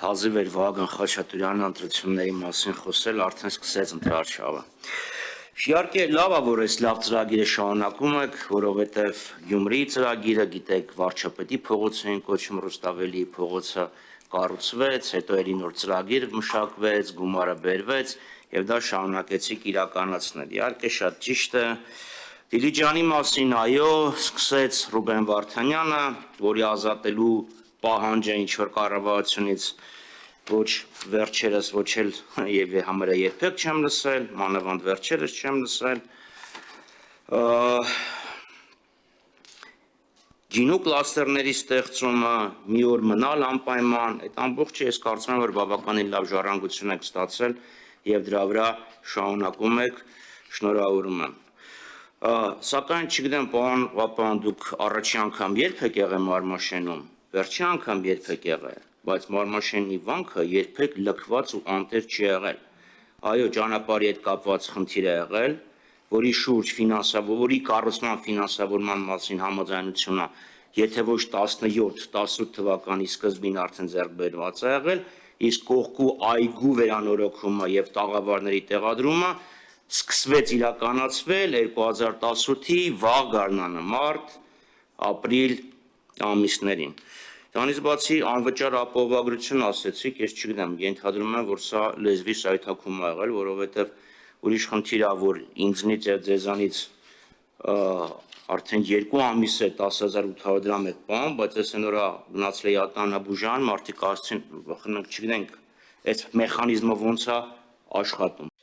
հազիվ էր Վահագն Խաչատուրյանը ընտրությունների մասին խոսել, արդեն սկսեց ընտրարշավը։ Իհարկե լավ է, որ այս լավ ծրագիրը շարունակում եք, որովհետև Գյումրիի ծրագիրը, գիտեք, վարչապետի փողոց էին կոչում, Ռուստավելի փողոցը կառուցվեց, հետո էլի նոր ծրագիր մշակվեց, գումարը բերվեց եւ դա շարունակեցիք իրականացնել։ Իհարկե շատ ճիշտ է։ Դիլիջանի մասին, այո, սկսեց Ռուբեն Վարդանյանը, որի ազատելու պահանջը ինչ-որ կառավարությունից ոչ վերջերս, ոչ էլ եւ համարը երբեք չեմ լսել, մանավանդ վերջերս չեմ լսել։ Գինու կլաստերների ստեղծումը, մի օր մնալ անպայման, այդ ամբողջը ես կարծում եմ, որ բավականին լավ ժառանգություն եք ստացել եւ դրա վրա շարունակում եք, շնորհավորում եմ։ Սակայն չգիտեմ, պարոն Ղապան, դուք առաջի անգամ երբ եք եղել Մարմաշենում, վերջի անգամ երբ եք եղել, բայց Մարմաշենի վանքը երբեք լքված ու անտեր չի եղել։ Այո, ճանապարհի հետ կապված խնդիր է եղել, որի շուրջ որի կառուցման ֆինանսավորման մասին համաձայնությունը, եթե ոչ 17-18 թվականի սկզբին արդեն ձեռք բերված է եղել, իսկ կողքու այգու վերանորոգումը եւ տաղավարների տեղադրումը սկսվեց իրականացվել 2018-ի վաղ գարնանը, մարտ, ապրիլ ամիսներին։ Դրանից բացի անվճար ապահովագրություն ասեցիք, ես չգիտեմ, ենթադրում եմ, որ սա լեզվի սայթաքում ա եղել, որովհետև ուրիշ խնդիր ա, որ ինձնից եւ ձեզանից արդեն 2 ամիս է 10,800 դրամ եք պահում, բայց ես այն օրը գնացել էի ատանաբուժան, մարդիկ ասեցին, չգիտենք, այս մեխանիզմը ոնց է աշխատում։